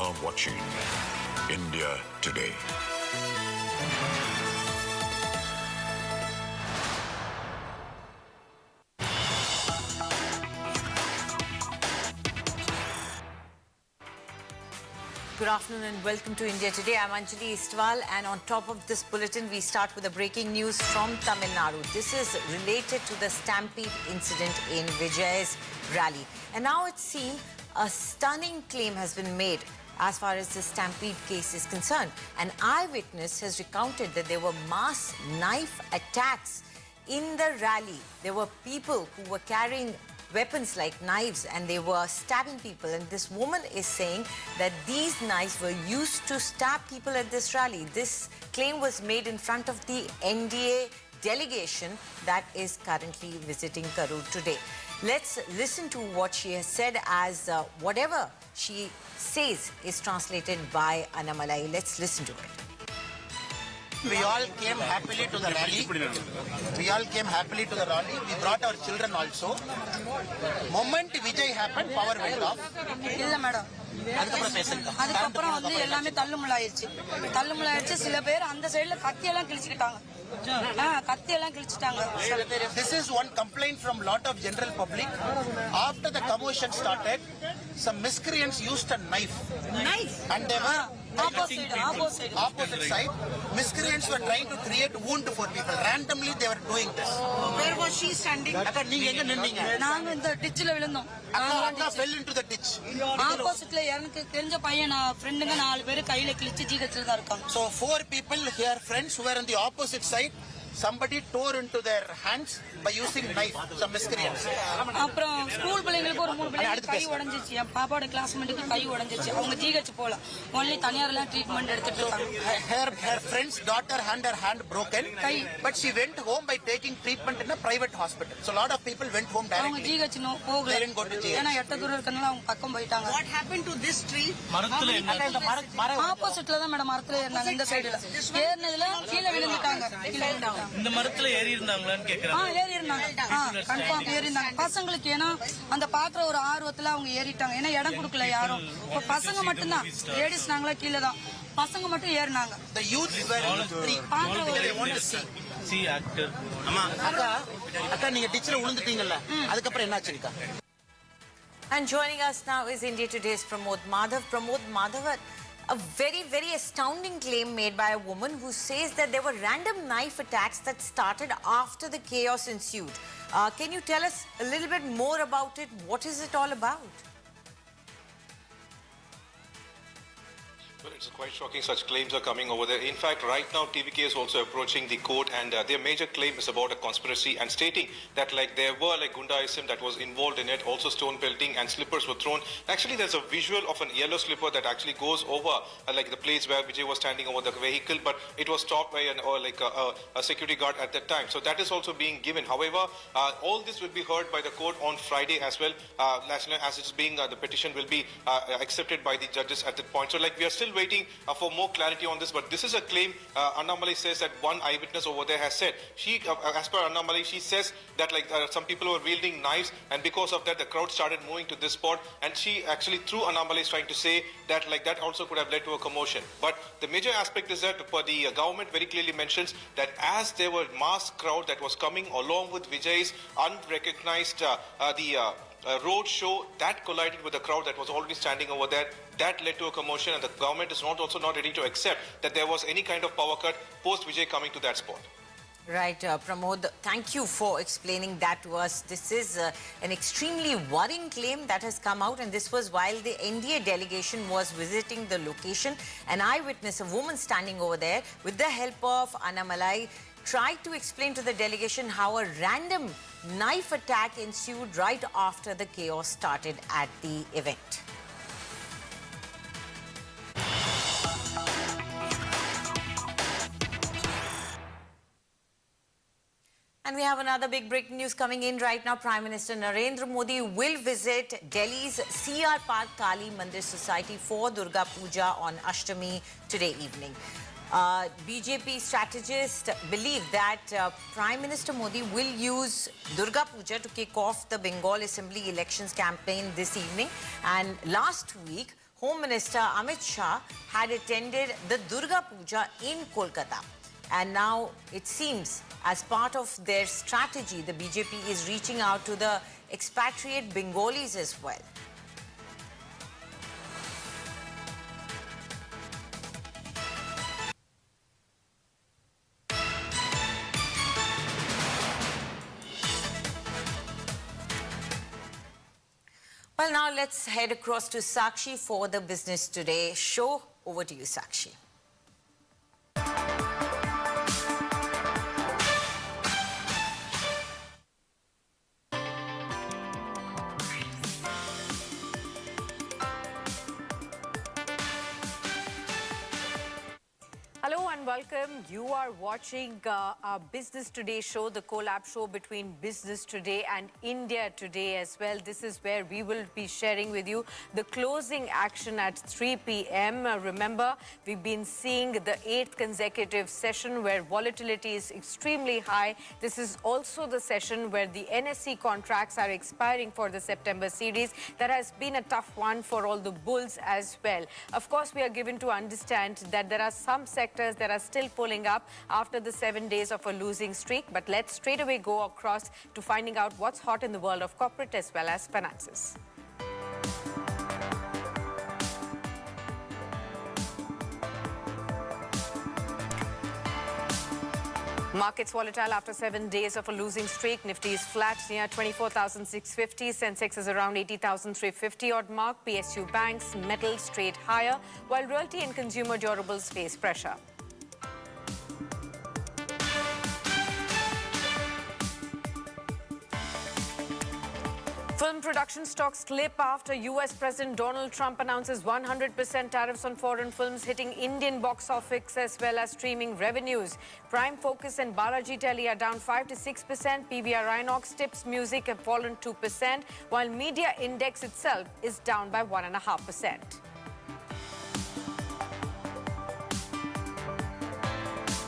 are watching India Today. Good afternoon and welcome to India Today. I'm Anjali Istwal, and on top of this bulletin, we start with the breaking news from Tamil Nadu. This is related to the stampede incident in Vijay's rally. And now it's seen a stunning claim has been made as far as the stampede case is concerned. An eyewitness has recounted that there were mass knife attacks in the rally. There were people who were carrying weapons like knives and they were stabbing people, and this woman is saying that these knives were used to stab people at this rally. This claim was made in front of the NDA delegation that is currently visiting Karur today. Let's listen to what she has said, as whatever she says is translated by Annamalai. Let's listen to it. We all came happily to the rally. We brought our children also. Moment Vijay happened, power went off. இல்ல madam, அதுக்கப்புறம் வந்து எல்லாமே தள்ளுமுள்ளாயிருச்சு. சில பேர் அந்த சைடுல கத்தியெல்லாம் கிழிச்சுக்கிட்டாங்க. This is one complaint from lot of general public. After the commotion started, some miscreants used a knife. And they were opposite side. Miscreants were trying to create wound for people. Randomly they were doing this. Where was she standing? Akka neenga enga ninninga? நாங்க இந்த ditchல விழுந்தோம். Akka fell into the ditch. ஆப்போசிட்ல எனக்கு தெரிஞ்ச பையன் ஃப்ரெண்டுங்க 4 பேர் கையில கிழிச்சு ஜிஹெச்ல தான் இருக்காங்க. So 4 people here, friends who were on the opposite side, somebody tore into their hands by using knife, some miscreants. அப்புறம் ஸ்கூல் பிள்ளைங்களுக்கு ஒரு 3 பிள்ளைங்க கை உடைஞ்சிச்சு. என் பாப்பாவோட கிளாஸ்மேட்டுக்கு கை உடைஞ்சிச்சு. அவங்க ஜிஹெச் போல ஒன்லி தனியார்லாம் ட்ரீட்மென்ட் எடுத்துட்டு இருக்காங்க. Her friend's daughter had her hand broken, but she went home by taking treatment in a private hospital. So a lot of people went home directly. அவங்க ஜிஹெச் போகல. They didn't go to GH. ஏன்னா எட்ட தூரம் இருக்கனால அவங்க பக்கம் போயிட்டாங்க. What happened to this tree? மரத்துல ஆப்போசிட்ல தான் மேடம் மரத்துல ஏறினாங்க. இந்த சைடுல ஏறினதுல கீழே விழுந்துட்டாங்க. இந்த மரத்துல ஏறி இருந்தாங்களான்னு கேக்குறாங்க. ஏறி இருந்தாங்க, கன்ஃபார்ம் ஏறி இருந்தாங்க. பசங்களுக்கு ஏன்னா அந்த பாக்குற ஒரு ஆர்வத்துல அவங்க ஏறிட்டாங்க. ஏன்னா இடம் கொடுக்கல யாரும். இப்ப பசங்க மட்டும்தான் லேடிஸ் நாங்களா கீழே தான், பசங்க மட்டும் ஏறினாங்க. The youth were in the tree. They want to see actor. அம்மா அக்கா நீங்க டிச்ல விழுந்துட்டீங்கல்ல, அதுக்கப்புறம் என்னாச்சுக்கா? And joining us now is India Today's Pramod Madhav. Pramod Madhav, a very, very astounding claim made by a woman who says that there were random knife attacks that started after the chaos ensued. Can you tell us a little bit more about it? What is it all about? Well, it's quite shocking such claims are coming over there. In fact, right now TVK is also approaching the court, and their major claim is about a conspiracy and stating that like there were like Gundaism that was involved in it, also stone pelting and slippers were thrown. Actually, there's a visual of an yellow slipper that actually goes over like the place where Vijay was standing over the vehicle, but it was stopped by a security guard at that time. So that is also being given. However, all this will be heard by the court on Friday as well, as it's being the petition will be accepted by the judges at that point. So like we are still waiting for more clarity on this, but this is a claim Annamalai says that one eyewitness over there has said. She, as per Annamalai, she says that like some people were wielding knives, and because of that the crowd started moving to this spot, and she actually, through Annamalai, is trying to say that like that also could have led to a commotion. But the major aspect is that the government very clearly mentions that as there were mass crowd that was coming along with Vijay's unrecognized road show, that collided with the crowd that was already standing over there. That led to a commotion, and the government is also not ready to accept that there was any kind of power cut post Vijay coming to that spot. Right, Pramod, thank you for explaining that to us. This is an extremely worrying claim that has come out, and this was while the NDA delegation was visiting the location. An eyewitness, a woman standing over there, with the help of Annamalai, tried to explain to the delegation how a random knife attack ensued right after the chaos started at the event. And we have another big breaking news coming in right now. Prime Minister Narendra Modi will visit Delhi's CR Park Kali Mandir Society for Durga Puja on Ashtami today evening. BJP strategists believe that Prime Minister Modi will use Durga Puja to kick off the Bengal Assembly elections campaign this evening. And last week, Home Minister Amit Shah had attended the Durga Puja in Kolkata. And now it seems as part of their strategy, the BJP is reaching out to the expatriate Bengalis as well. Well, now let's head across to Sakshi for the Business Today show. Over to you, Sakshi. Hello and welcome. You are watching our Business Today show, the collab show between Business Today and India Today as well. This is where we will be sharing with you the closing action at 3 p.m. Remember, we've been seeing the 8th consecutive session where volatility is extremely high. This is also the session where the NSE contracts are expiring for the September series. That has been a tough one for all the bulls as well. Of course, we are given to understand that there are some sectors that are still pulling up after the 7 days of a losing streak. But let's straight away go across to finding out what's hot in the world of corporate as well as finances. Markets volatile after 7 days of a losing streak. Nifty is flat near 24,650. Sensex is around 80,350 odd mark. PSU banks, metals trade higher, while realty and consumer durables face pressure. Film production stocks slip after US President Donald Trump announces 100% tariffs on foreign films, hitting Indian box office as well as streaming revenues. Prime Focus and Balaji Telly are down 5 to 6%. PVR Inox, Tips Music have fallen 2%, while Media Index itself is down by 1.5%.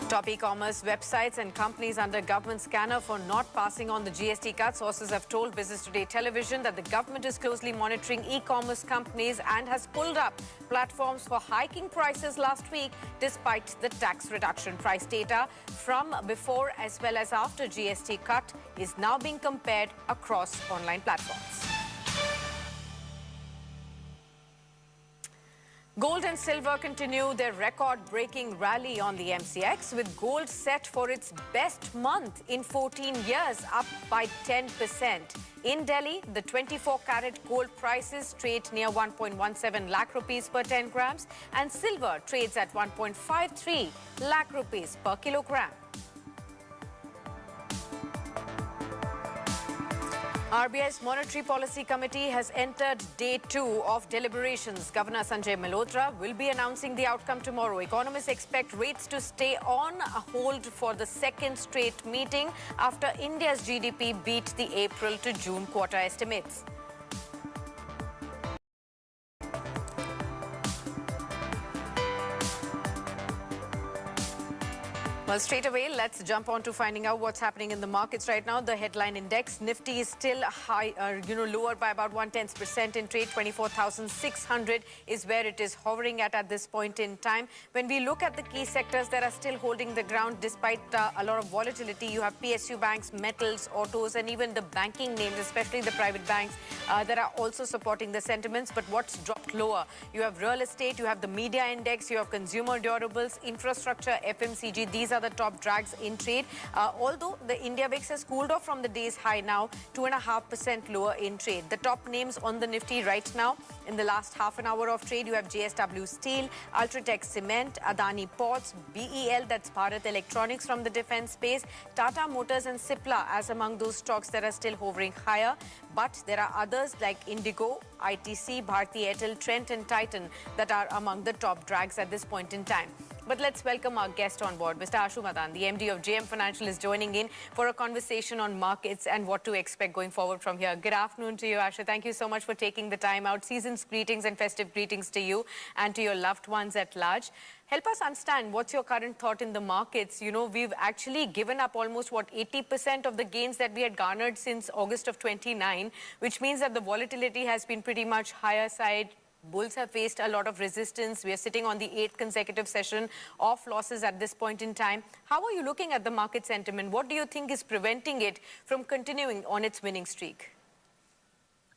Top e-commerce websites and companies under government scanner for not passing on the GST cut. Sources have told Business Today Television that the government is closely monitoring e-commerce companies and has pulled up platforms for hiking prices last week despite the tax reduction. Price data from before as well as after GST cut is now being compared across online platforms. Gold and silver continue their record-breaking rally on the MCX, with gold set for its best month in 14 years, up by 10%. In Delhi, the 24-carat gold prices trade near 1.17 lakh rupees per 10 grams, and silver trades at 1.53 lakh rupees per kilogram. RBI's Monetary Policy Committee has entered day 2 of deliberations. Governor Sanjay Malhotra will be announcing the outcome tomorrow. Economists expect rates to stay on hold for the second straight meeting after India's GDP beat the April to June quarter estimates. Well, straight away, let's jump on to finding out what's happening in the markets right now. The headline index, Nifty, is still high, lower by about 0.1% in trade. 24,600 is where it is hovering at this point in time. When we look at the key sectors that are still holding the ground despite a lot of volatility, you have PSU banks, metals, autos, and even the banking names, especially the private banks, that are also supporting the sentiments. But what's dropped lower? You have real estate, you have the media index, you have consumer durables, infrastructure, FMCG. These are the top drags in trade. Although the India VIX has cooled off from the day's high now, 2.5% lower in trade. The top names on the Nifty right now in the last half an hour of trade, you have JSW Steel, Ultratech Cement, Adani Ports, BEL, that's Bharat Electronics from the defense space, Tata Motors and Cipla as among those stocks that are still hovering higher. But there are others like Indigo, ITC, Bharti Airtel, Trent and Titan that are among the top drags at this point in time. But let's welcome our guest on board. Mr. Ashu Madan, the MD of JM Financial, is joining in for a conversation on markets and what to expect going forward from here. Good afternoon to you, Ashu. Thank you so much for taking the time out. Season's greetings and festive greetings to you and to your loved ones at large. Help us understand what's your current thought in the markets. You know, we've actually given up almost, 80% of the gains that we had garnered since August of 29, which means that the volatility has been pretty much higher side Bulls have faced a lot of resistance. We are sitting on the 8th consecutive session of losses at this point in time. How are you looking at the market sentiment? What do you think is preventing it from continuing on its winning streak?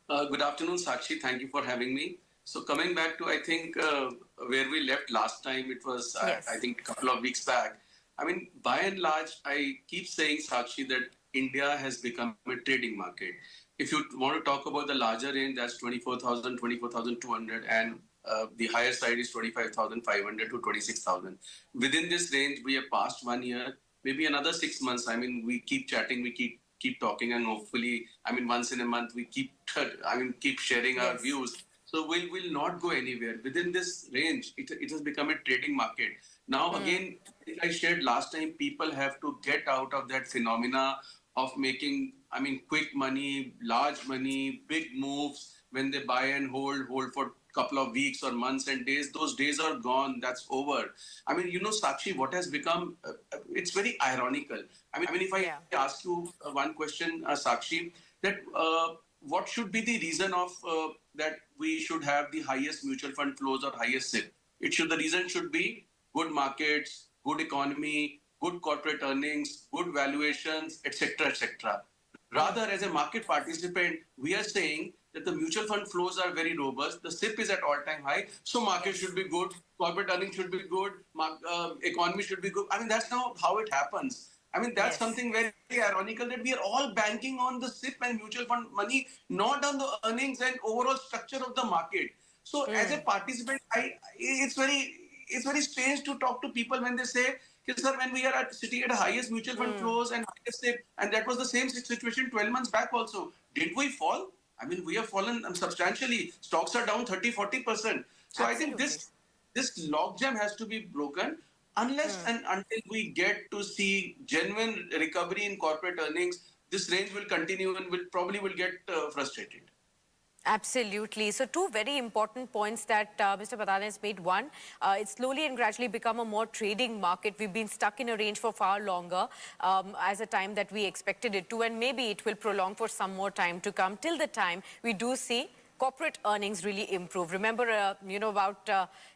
Good afternoon, Sakshi. Thank you for having me. So coming back to, I think, where we left last time, it was, Yes. I think, a couple of weeks back. I mean, by and large, I keep saying, Sakshi, that India has become a trading market. If you want to talk about the larger range, that's 24,000, 24,200, and the higher side is 25,500 to 26,000. Within this range, we have passed 1 year, maybe another 6 months. I mean, we keep chatting, we keep talking, and hopefully, I mean, once in a month, we keep sharing our views. So we'll not go anywhere. Within this range, it has become a trading market. Now, again, like I shared last time, people have to get out of that phenomena of making, I mean, quick money, large money, big moves when they buy and hold for couple of weeks or months and days. Those days are gone. That's over. I mean, you know, Sakshi, what has become, it's very ironical. I mean, if I ask you one question, Sakshi, that what should be the reason of that we should have the highest mutual fund flows or highest SIP? The reason should be good markets, good economy, good corporate earnings, good valuations, etc., etc. Rather, as a market participant, we are saying that the mutual fund flows are very robust, the SIP is at all-time high, so market should be good, corporate earnings should be good, economy should be good. I mean, that's not how it happens. I mean, that's something very ironical, that we are all banking on the SIP and mutual fund money, not on the earnings and overall structure of the market. So as a participant, it's very strange to talk to people when they say, sir, when we are sitting at the highest mutual fund flows and highest SIP, and that was the same situation 12 months back also. Did we fall? I mean, we have fallen substantially. Stocks are down 30-40%. So I think this logjam has to be broken. Unless and until we get to see genuine recovery in corporate earnings, this range will continue and will get frustrated. Absolutely. So two very important points that Mr. Pradhan has made. One, it's slowly and gradually become a more trading market. We've been stuck in a range for far longer as a time that we expected it to, and maybe it will prolong for some more time to come, till the time we do see corporate earnings really improve. Remember, about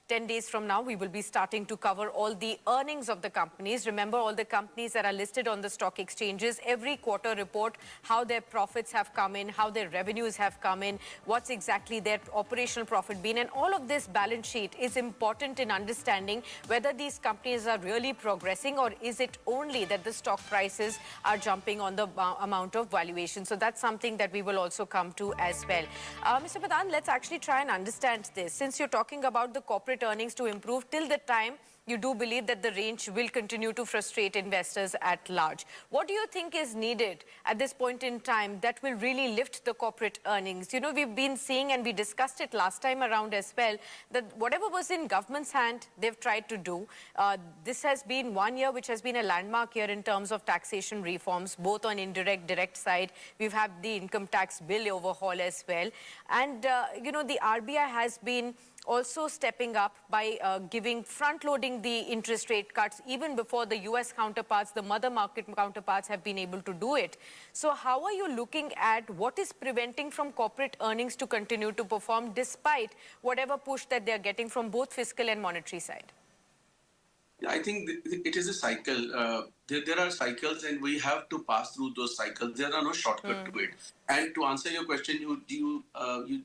10 days from now, we will be starting to cover all the earnings of the companies. Remember, all the companies that are listed on the stock exchanges, every quarter report how their profits have come in, how their revenues have come in, what's exactly their operational profit been. And all of this balance sheet is important in understanding whether these companies are really progressing, or is it only that the stock prices are jumping on the amount of valuation. So that's something that we will also come to as well. Mr. Pradhan, let's actually try and understand this. Since you're talking about the corporate earnings to improve, till the time you do believe that the range will continue to frustrate investors at large, what do you think is needed at this point in time that will really lift the corporate earnings? You know, we've been seeing, and we discussed it last time around as well, that whatever was in government's hand, they've tried to do. This has been 1 year which has been a landmark year in terms of taxation reforms, both on indirect, direct side. We've had the income tax bill overhaul as well. And, the RBI has been also stepping up by giving front-loading the interest rate cuts even before the US counterparts, the mother market counterparts, have been able to do it. So how are you looking at what is preventing from corporate earnings to continue to perform despite whatever push that they're getting from both fiscal and monetary side? I think it is a cycle. There are cycles, and we have to pass through those cycles. There are no shortcut to it. And to answer your question, you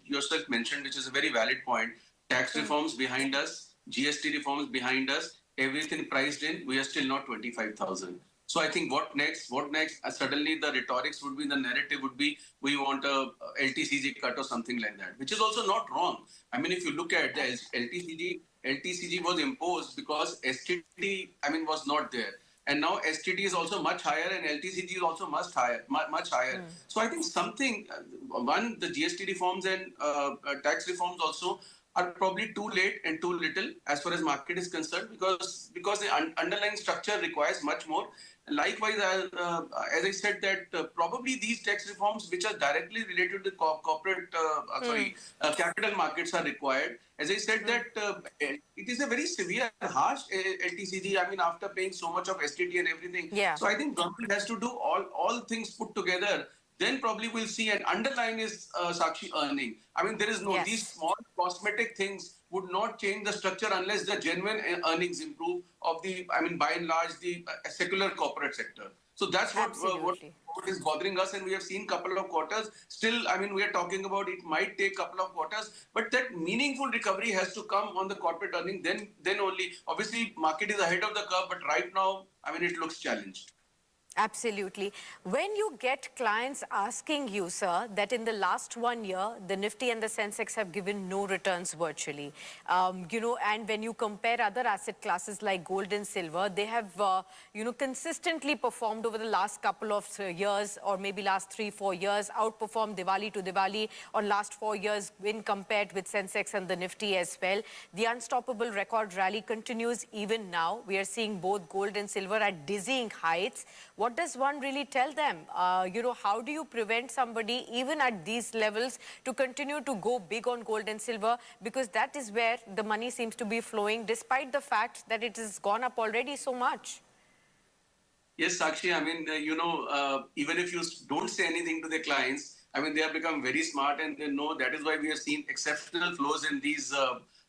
yourself mentioned, which is a very valid point, tax reforms behind us, GST reforms behind us, everything priced in, we are still not 25,000. So I think what next? Suddenly the rhetorics would be, the narrative would be, we want a LTCG cut or something like that, which is also not wrong. I mean, if you look at the LTCG was imposed because STT, was not there. And now STT is also much higher and LTCG is also much higher. So I think the GST reforms and tax reforms also are probably too late and too little as far as market is concerned, because the underlying structure requires much more. Likewise, as I said, that probably these tax reforms which are directly related to corporate, capital markets are required. As I said, that it is a very severe, harsh LTCG. After paying so much of STT and everything. So I think government has to do all things put together then probably we'll see an underline is Sakshi earning. I mean, there is no, Yes. these small cosmetic things would not change the structure unless the genuine earnings improve of the, I mean, by and large, the secular corporate sector. So that's what is bothering us, and we have seen couple of quarters. Still, I mean, we are talking about it might take couple of quarters, but that meaningful recovery has to come on the corporate earning. Then only, obviously, market is ahead of the curve, but right now, I mean, it looks challenged. Absolutely. When you get clients asking you, sir, that in the last 1 year, the Nifty and the Sensex have given no returns virtually, you know, and when you compare other asset classes like gold and silver, they have, you know, consistently performed over the last couple of years, or maybe last 3-4 years, outperformed Diwali to Diwali, or last 4 years when compared with Sensex and the Nifty as well. The unstoppable record rally continues even now. We are seeing both gold and silver at dizzying heights. What does one really tell them? You know, how do you prevent somebody, even at these levels, to continue to go big on gold and silver? Because that is where the money seems to be flowing, despite the fact that it has gone up already so much. Yes, Sakshi, I mean, you know, even if you don't say anything to the clients, I mean, they have become very smart, and they know that is why we have seen exceptional flows in these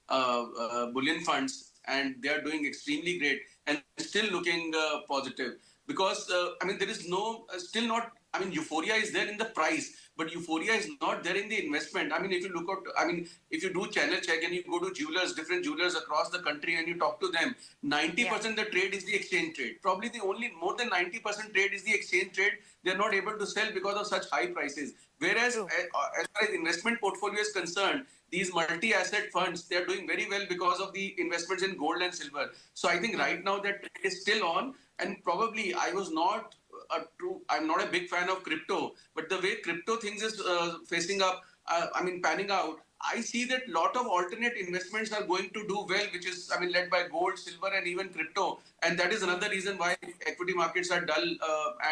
bullion funds, and they are doing extremely great and still looking positive. Because, I mean, there is no, still not, I mean, euphoria is there in the price, but euphoria is not there in the investment. I mean, if you look at, I mean, if you do channel check and you go to jewelers, different jewelers across the country, and you talk to them, 90% the trade is the exchange trade. Probably the only more than 90% trade is the exchange trade. They're not able to sell because of such high prices. Whereas, as far as investment portfolio is concerned, these multi-asset funds, they're doing very well because of the investments in gold and silver. So I think right now that trade is still on. And probably I'm not a big fan of crypto, but the way crypto things is facing up, I mean, panning out, I see that lot of alternate investments are going to do well, which is, I mean, led by gold, silver, and even crypto. And that is another reason why equity markets are dull,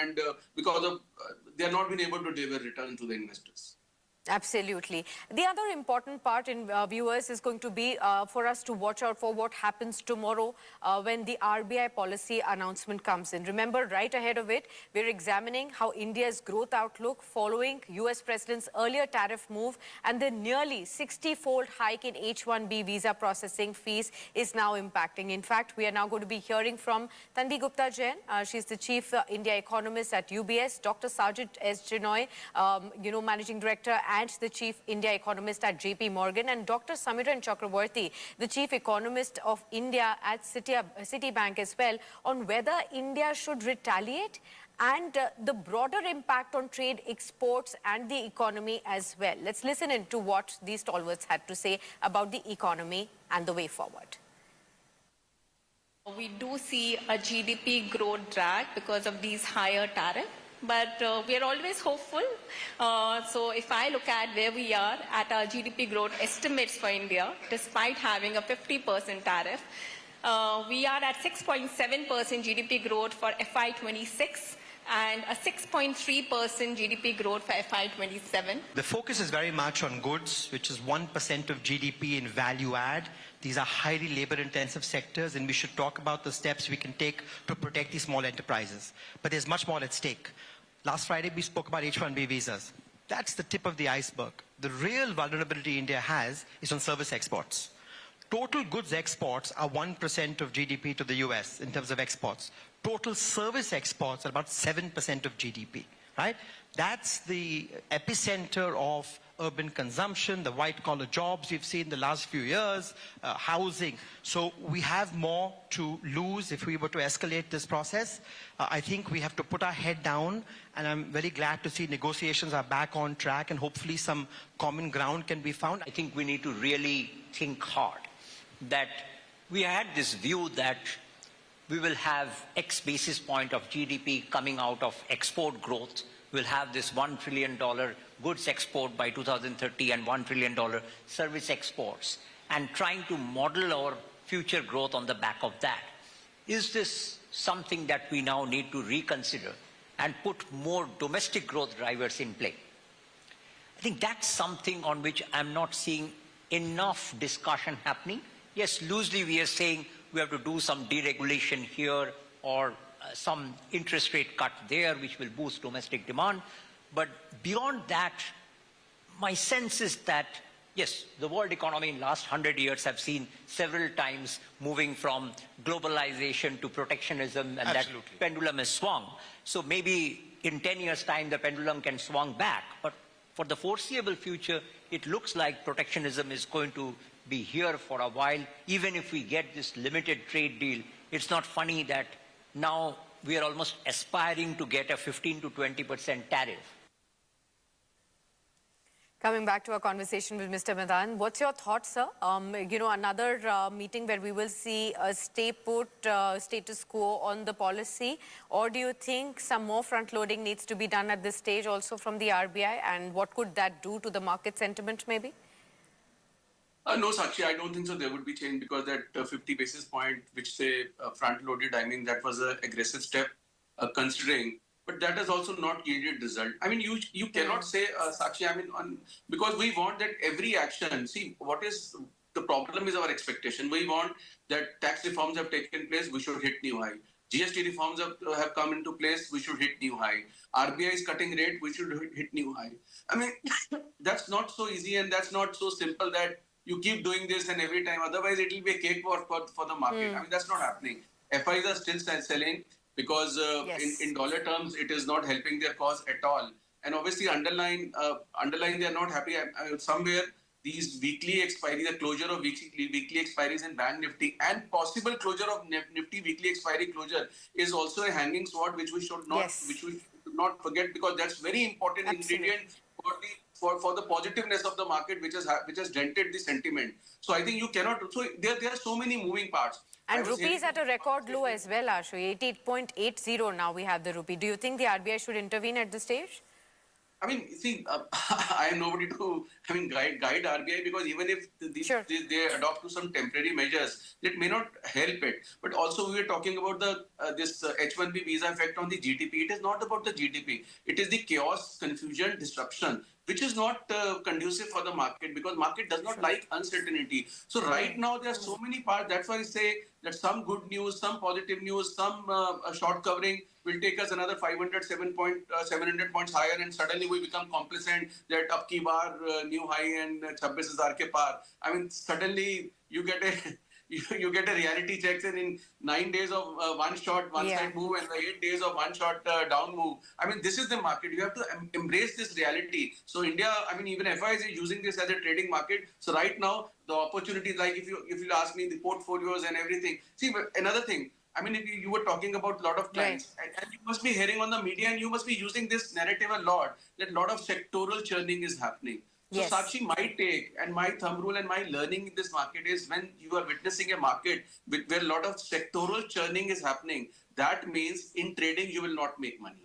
and because of they are not being able to deliver return to the investors. Absolutely. The other important part in viewers is going to be for us to watch out for what happens tomorrow when the RBI policy announcement comes in. Remember, right ahead of it, we're examining how India's growth outlook following US President's earlier tariff move and the nearly 60-fold hike in H-1B visa processing fees is now impacting. In fact, we are now going to be hearing from Tanvi Gupta Jain. She's the Chief India Economist at UBS, Dr. Sajid S. Jinoy, you know, Managing Director and the Chief India Economist at JP Morgan, and Dr. Samiran Chakraborty, the Chief Economist of India at Citibank as well, on whether India should retaliate and the broader impact on trade, exports and the economy as well. Let's listen in to what these stalwarts had to say about the economy and the way forward. We do see a GDP growth drag because of these higher tariffs. But we are always hopeful. So if I look at where we are at our GDP growth estimates for India, despite having a 50% tariff, we are at 6.7% GDP growth for FY26 and a 6.3% GDP growth for FY27. The focus is very much on goods, which is 1% of GDP in value add. These are highly labor-intensive sectors, and we should talk about the steps we can take to protect these small enterprises. But there's much more at stake. Last Friday, we spoke about H-1B visas. That's the tip of the iceberg. The real vulnerability India has is on service exports. Total goods exports are 1% of GDP to the US in terms of exports. Total service exports are about 7% of GDP, right? That's the epicenter of urban consumption, the white-collar jobs we've seen the last few years, housing. So we have more to lose if we were to escalate this process. I think we have to put our head down, and I'm very glad to see negotiations are back on track, and hopefully some common ground can be found. I think we need to really think hard that we had this view that we will have X basis point of GDP coming out of export growth. We'll have this $1 trillion goods export by 2030 and $1 trillion service exports, and trying to model our future growth on the back of that. Is this something that we now need to reconsider and put more domestic growth drivers in play? I think that's something on which I'm not seeing enough discussion happening. Yes, loosely we are saying we have to do some deregulation here or some interest rate cut there, which will boost domestic demand. But beyond that, my sense is that, yes, the world economy in the last 100 years have seen several times moving from globalization to protectionism, and that pendulum has swung. So maybe in 10 years' time, the pendulum can swing back. But for the foreseeable future, it looks like protectionism is going to be here for a while. Even if we get this limited trade deal, it's not funny that now we are almost aspiring to get a 15 to 20% tariff. Coming back to our conversation with Mr. Madan, what's your thoughts, sir? Another meeting where we will see a stay put status quo on the policy, or do you think some more front loading needs to be done at this stage also from the RBI, and what could that do to the market sentiment maybe? No, Sakshi, I don't think so. There would be change because that 50 basis point, which say front loaded, I mean, that was an aggressive step considering. But that has also not yielded result. I mean, you cannot say, Sakshi, I mean, because we want that every action, see, what is the problem is our expectation. We want that tax reforms have taken place, we should hit new high. GST reforms have come into place, we should hit new high. RBI is cutting rate, we should hit new high. I mean, that's not so easy and that's not so simple that you keep doing this and every time. Otherwise, it will be a cakewalk for the market. I mean, that's not happening. FIs are still selling, because in dollar terms, it is not helping their cause at all. And obviously, underlying they are not happy. Somewhere, these weekly expiry, the closure of weekly expiries in Bank Nifty and possible closure of Nifty weekly expiry closure is also a hanging sword, which we should not forget, because that's very important ingredient for the positiveness of the market, which has dented the sentiment. So I think you cannot. So there are so many moving parts. And rupees at a record low as well, Ashu. 88.80 now we have the rupee. Do you think the RBI should intervene at this stage? I mean, see, I am nobody to guide RBI, because even if they adopt to some temporary measures, it may not help it. But also we are talking about this H-1B visa effect on the GDP. It is not about the GDP. It is the chaos, confusion, disruption, which is not conducive for the market, because market does not like uncertainty. So right now there are so many parts. That's why I say that some good news, some positive news, some short covering will take us another 700 points higher, and suddenly we become complacent that up ki bar new high and 26,000 ke par. I mean, suddenly you get a reality check, and in 9 days of one shot, one side move, and 8 days of one shot down move. I mean, this is the market. You have to embrace this reality. So India, I mean, even FIs is using this as a trading market. So right now, the opportunities, like if you ask me, the portfolios and everything. See, another thing, I mean, if you were talking about a lot of clients, and you must be hearing on the media, and you must be using this narrative a lot, that a lot of sectoral churning is happening. So Sakshi, my take and my thumb rule and my learning in this market is, when you are witnessing a market where a lot of sectoral churning is happening, that means in trading you will not make money.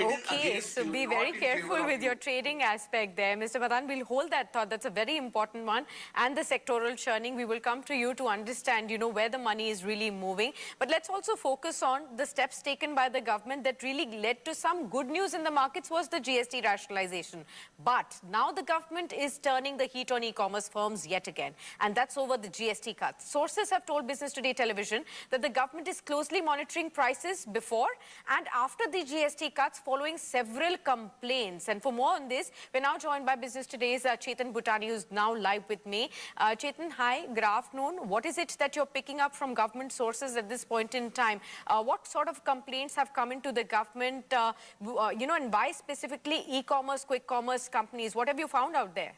Okay, so be very careful with your trading aspect there. Mr. Madan, we'll hold that thought. That's a very important one. And the sectoral churning, we will come to you to understand, where the money is really moving. But let's also focus on the steps taken by the government that really led to some good news in the markets was the GST rationalization. But now the government is turning the heat on e-commerce firms yet again. And that's over the GST cuts. Sources have told Business Today Television that the government is closely monitoring prices before and after the GST cuts, following several complaints. And for more on this, we're now joined by Business Today's Chetan Bhutani, who's now live with me. Chetan, hi, good afternoon. What is it that you're picking up from government sources at this point in time? What sort of complaints have come into the government, and why specifically e-commerce, quick commerce companies? What have you found out there?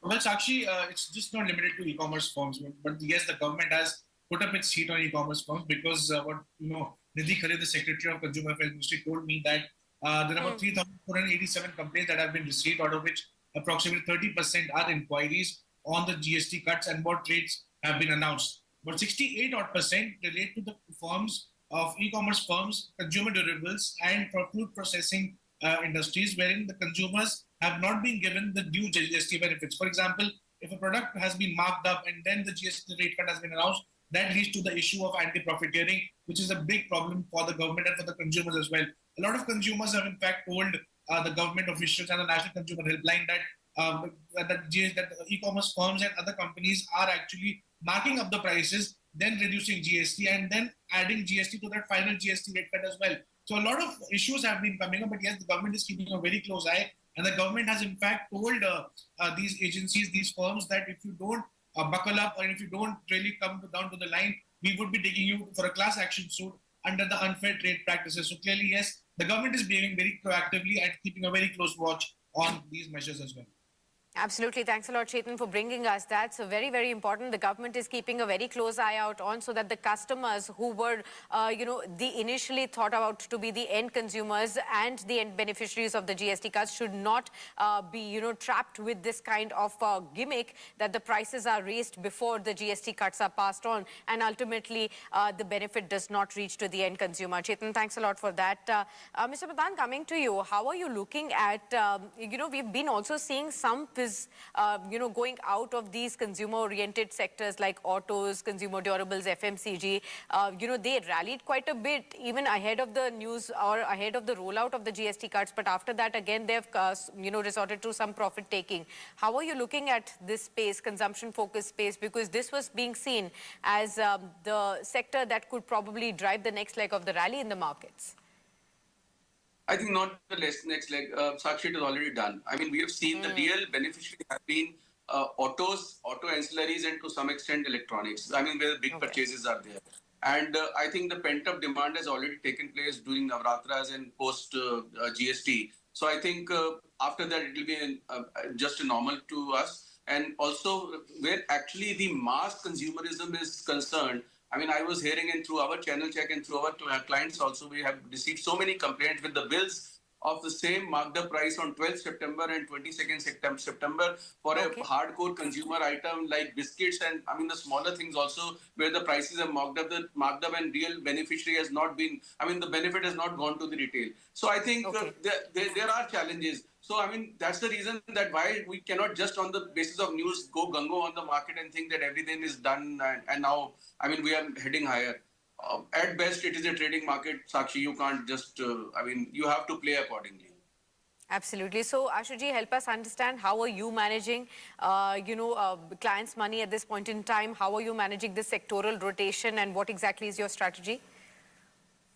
Well, Sakshi, it's just not limited to e-commerce firms, but yes, the government has put up its heat on e-commerce firms, because Nidhi Khalid, the Secretary of Consumer Affairs Ministry, told me that there are about 3,487 complaints that have been received, out of which approximately 30% are inquiries on the GST cuts, and more trades have been announced. But 68% relate to the firms of e-commerce firms, consumer durables, and for food processing industries, wherein the consumers have not been given the due GST benefits. For example, if a product has been marked up and then the GST rate cut has been announced, that leads to the issue of anti-profiteering, which is a big problem for the government and for the consumers as well. A lot of consumers have in fact told the government officials and the National Consumer Helpline that e-commerce firms and other companies are actually marking up the prices, then reducing GST and then adding GST to that final GST rate cut as well. So a lot of issues have been coming up, but yes, the government is keeping a very close eye. And the government has in fact told these agencies, these firms, that if you don't buckle up or if you don't really come down to the line, we would be taking you for a class action suit under the unfair trade practices. So clearly, yes, the government is behaving very proactively and keeping a very close watch on these measures as well. Absolutely. Thanks a lot, Chetan, for bringing us that. So very, very important. The government is keeping a very close eye out on so that the customers who were, the initially thought about to be the end consumers and the end beneficiaries of the GST cuts should not be, trapped with this kind of gimmick that the prices are raised before the GST cuts are passed on and ultimately the benefit does not reach to the end consumer. Chetan, thanks a lot for that. Mr. Pradhan, coming to you, how are you looking at, we've been also seeing some going out of these consumer-oriented sectors like autos, consumer durables, FMCG. They rallied quite a bit even ahead of the news or ahead of the rollout of the GST cuts. But after that, again, they've, resorted to some profit taking. How are you looking at this space, consumption-focused space? Because this was being seen as the sector that could probably drive the next leg of the rally in the markets. I think not the next leg. Sakshi, it is already done. I mean, we have seen the real beneficiaries have been autos, auto ancillaries, and to some extent electronics. I mean, where the big purchases are there. And I think the pent-up demand has already taken place during Navratras and post GST. So I think after that, it will be just a normal to us. And also, where actually the mass consumerism is concerned, I mean, I was hearing and through our channel check and through our clients also, we have received so many complaints with the bills of the same marked up price on 12th September and 22nd September for a hardcore consumer item like biscuits and I mean the smaller things also where the prices are marked up and real beneficiary has not been, I mean the benefit has not gone to the retail. So I think there are challenges. So, I mean, that's the reason that why we cannot just on the basis of news go gung-ho on the market and think that everything is done and now, I mean, we are heading higher. At best, it is a trading market. Sakshi, you can't just, you have to play accordingly. Absolutely. So, Ashuji, help us understand how are you managing, clients' money at this point in time? How are you managing this sectoral rotation and what exactly is your strategy?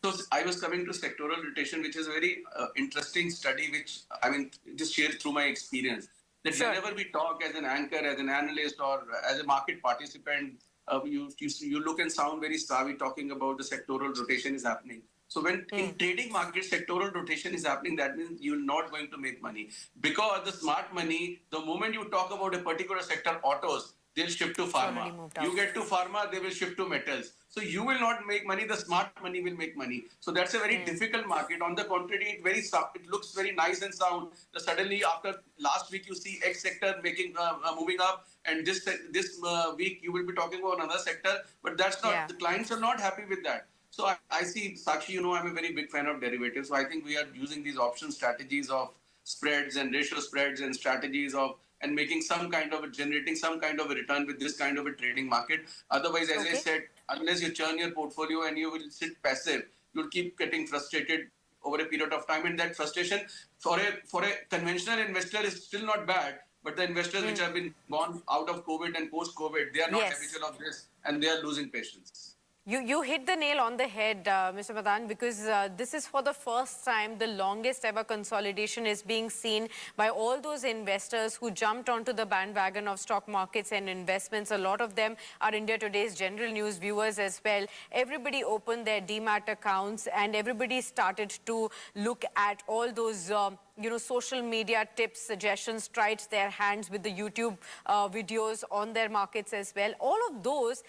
So I was coming to sectoral rotation, which is a very interesting study, which I mean, just shared through my experience. That whenever we talk as an anchor, as an analyst, or as a market participant, you look and sound very savvy talking about the sectoral rotation is happening. So when in trading markets, sectoral rotation is happening, that means you're not going to make money. Because the smart money, the moment you talk about a particular sector, autos, they'll shift to pharma. You get to pharma, they will shift to metals. So you will not make money, the smart money will make money. So that's a very difficult market. On the contrary, it looks very nice and sound. Suddenly after last week, you see X sector moving up and this week you will be talking about another sector, but that's not, the clients are not happy with that. So I see, Sakshi, I'm a very big fan of derivatives. So I think we are using these option strategies of spreads and ratio spreads and strategies of and making some kind of generating some kind of a return with this kind of a trading market. Otherwise, as I said, unless you churn your portfolio and you will sit passive, you'll keep getting frustrated over a period of time. And that frustration for a conventional investor is still not bad. But the investors which have been gone out of COVID and post-COVID, they are not habitual of this and they are losing patience. You hit the nail on the head, Mr. Pradhan, because this is for the first time the longest ever consolidation is being seen by all those investors who jumped onto the bandwagon of stock markets and investments. A lot of them are India Today's general news viewers as well. Everybody opened their demat accounts and everybody started to look at all those social media tips, suggestions, tried their hands with the YouTube videos on their markets as well. All of those,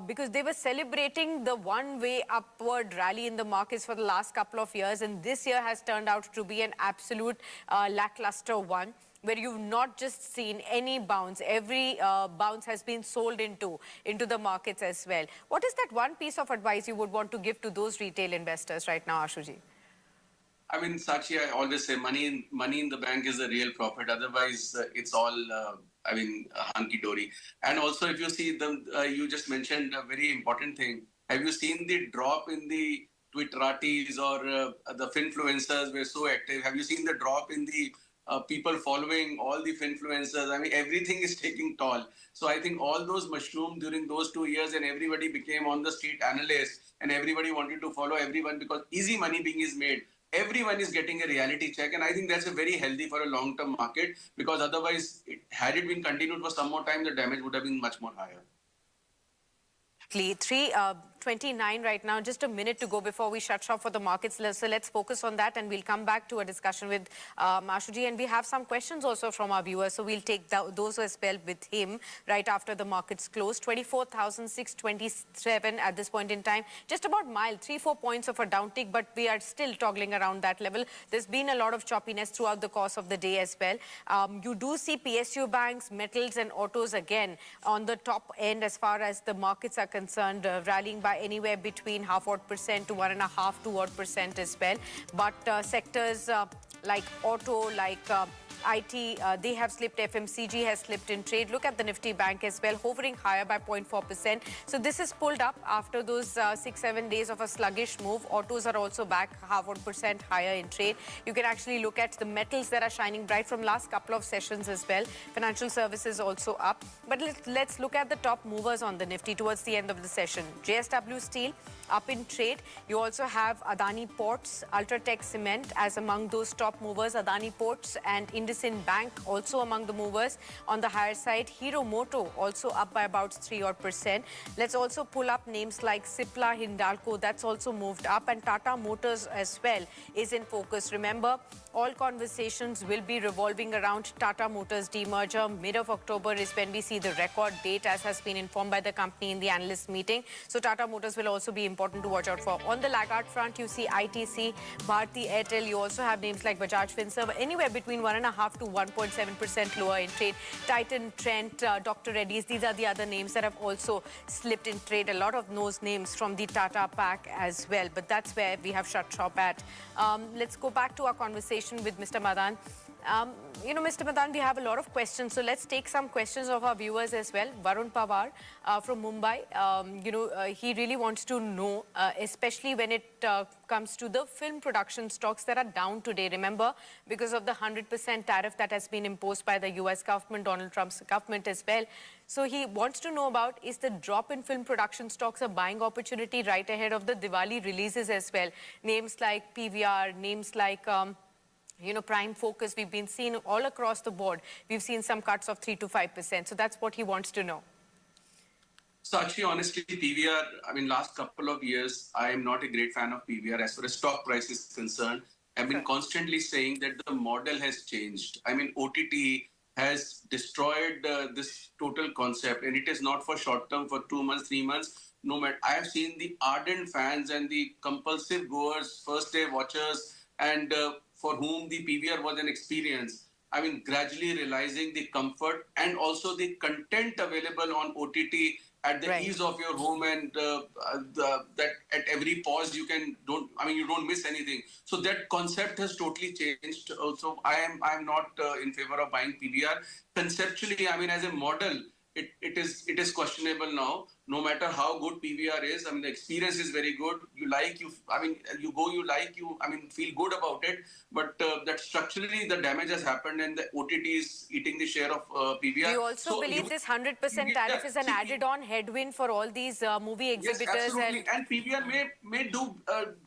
because they were celebrating the one-way upward rally in the markets for the last couple of years. And this year has turned out to be an absolute lackluster one, where you've not just seen any bounce. Every bounce has been sold into the markets as well. What is that one piece of advice you would want to give to those retail investors right now, Ashuji? I mean, Sakshi, I always say money in the bank is the real profit. Otherwise, it's all, hunky-dory. And also, if you see, you just mentioned a very important thing. Have you seen the drop in the Twitteratis or the finfluencers were so active? Have you seen the drop in the people following all the influencers. I mean, everything is taking toll. So I think all those mushroomed during those 2 years, and everybody became on the street analysts, and everybody wanted to follow everyone because easy money being is made. Everyone is getting a reality check, and I think that's a very healthy for a long-term market, because otherwise, had it been continued for some more time, the damage would have been much more higher. 3:29 right now. Just a minute to go before we shut shop for the markets. So let's focus on that, and we'll come back to a discussion with Mashuji. And we have some questions also from our viewers, so we'll take those as well with him right after the markets close. 24,627 at this point in time. Just about mild, 3-4 points of a downtick, but we are still toggling around that level. There's been a lot of choppiness throughout the course of the day as well. You do see PSU banks, metals and autos again on the top end as far as the markets are concerned, rallying by anywhere between 0.5% to 1.5% to 2% as well. But sectors like auto, like IT, they have slipped. FMCG has slipped in trade. Look at the Nifty Bank as well, hovering higher by 0.4%. So this is pulled up after those 6-7 days of a sluggish move. Autos are also back 0.5% higher in trade. You can actually look at the metals that are shining bright from last couple of sessions as well. Financial services also up. But let's look at the top movers on the Nifty towards the end of the session. JSW Steel up in trade. You also have Adani Ports, Ultratech Cement as among those top movers. Adani Ports and IndusInd Bank also among the movers on the higher side. Hero Moto also up by about 3%. Let's also pull up names like Cipla, Hindalco. That's also moved up, and Tata Motors as well is in focus. Remember, all conversations will be revolving around Tata Motors demerger. Mid of October is when we see the record date, as has been informed by the company in the analyst meeting. So Tata Motors will also be important to watch out for. On the laggard front, you see ITC, Bharti Airtel. You also have names like Bajaj Finserv, anywhere between 1.5% to 1.7% lower in trade. Titan, Trent, Dr. Reddy's, these are the other names that have also slipped in trade. A lot of those names from the Tata pack as well. But that's where we have shut shop at. Let's go back to our conversation with Mr. Madan. Mr. Madan, we have a lot of questions, so let's take some questions of our viewers as well. Varun Pawar from Mumbai, he really wants to know, especially when it comes to the film production stocks that are down today. Remember, because of the 100% tariff that has been imposed by the US government, Donald Trump's government as well. So he wants to know about, is the drop in film production stocks a buying opportunity right ahead of the Diwali releases as well? Names like PVR, names like Prime Focus, we've been seeing all across the board. We've seen some cuts of 3 to 5%. So that's what he wants to know. So actually, honestly, PVR, last couple of years, I am not a great fan of PVR as far as stock price is concerned. I've been constantly saying that the model has changed. OTT has destroyed this total concept, and it is not for short term, for 2 months, 3 months. No matter, I have seen the ardent fans and the compulsive goers, first day watchers, and for whom the PVR was an experience. Gradually realizing the comfort and also the content available on OTT at the ease of your home, and that at every pause you don't miss anything. So that concept has totally changed. Also, I am not in favor of buying PVR. Conceptually, as a model, it is questionable now. No matter how good PVR is, the experience is very good. Feel good about it. But that structurally the damage has happened, and the OTT is eating the share of PVR. Do you also believe this 100% tariff is an added-on headwind for all these movie exhibitors? Yes, absolutely. And PVR may do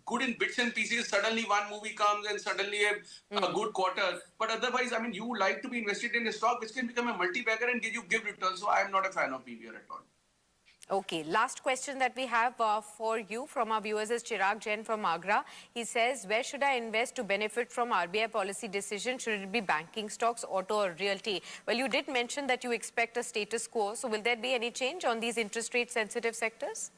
good in bits and pieces. Suddenly one movie comes and suddenly a good quarter. But otherwise, you like to be invested in a stock which can become a multi-bagger and give returns. So I am not a fan of PVR at all. Okay, last question that we have for you from our viewers is Chirag Jain from Agra. He says, where should I invest to benefit from RBI policy decision? Should it be banking stocks, auto or realty? Well, you did mention that you expect a status quo. So will there be any change on these interest rate sensitive sectors?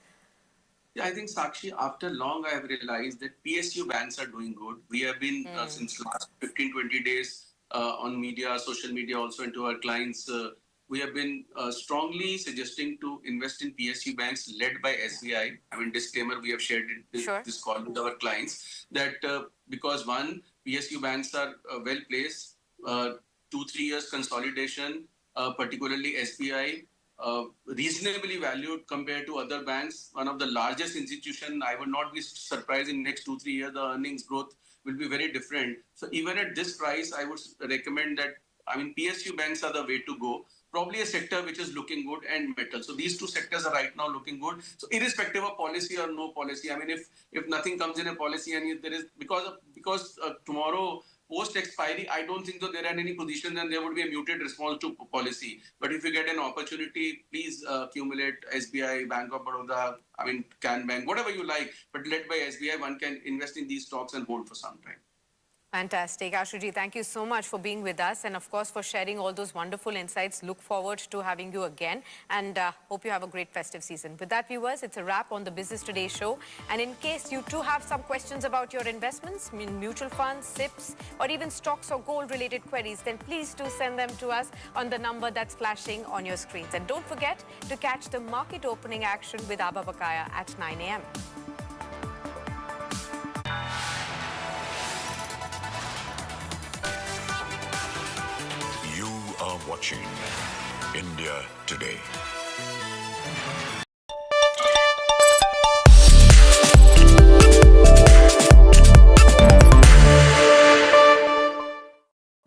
Yeah, I think, Sakshi, after long I have realized that PSU banks are doing good. We have been since last 15-20 days on media, social media, also into our clients. We have been strongly suggesting to invest in PSU banks led by SBI. Disclaimer, we have shared this call with our clients that because one, PSU banks are well placed, 2-3 years consolidation, particularly SBI, reasonably valued compared to other banks. One of the largest institution. I would not be surprised in next 2-3 years the earnings growth will be very different. So even at this price, I would recommend that, I mean, PSU banks are the way to go. Probably a sector which is looking good, and metal. So these two sectors are right now looking good. So irrespective of policy or no policy, I mean, if nothing comes in a policy and if there is, because tomorrow post expiry, I don't think that there are any positions and there would be a muted response to policy. But if you get an opportunity, please accumulate SBI, Bank of Baroda, I mean, Can Bank, whatever you like, but led by SBI, one can invest in these stocks and hold for some time. Fantastic. Ashuji, thank you so much for being with us and, of course, for sharing all those wonderful insights. Look forward to having you again and hope you have a great festive season. With that, viewers, it's a wrap on the Business Today show. And in case you too have some questions about your investments, mutual funds, SIPs, or even stocks or gold-related queries, then please do send them to us on the number that's flashing on your screens. And don't forget to catch the market opening action with Abha Bakaya at 9 a.m. Are watching India Today.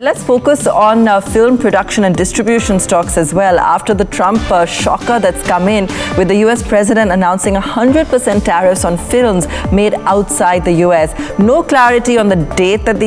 Let's focus on film production and distribution stocks as well. After the Trump shocker that's come in with the US president announcing 100% tariffs on films made outside the US. No clarity on the date that these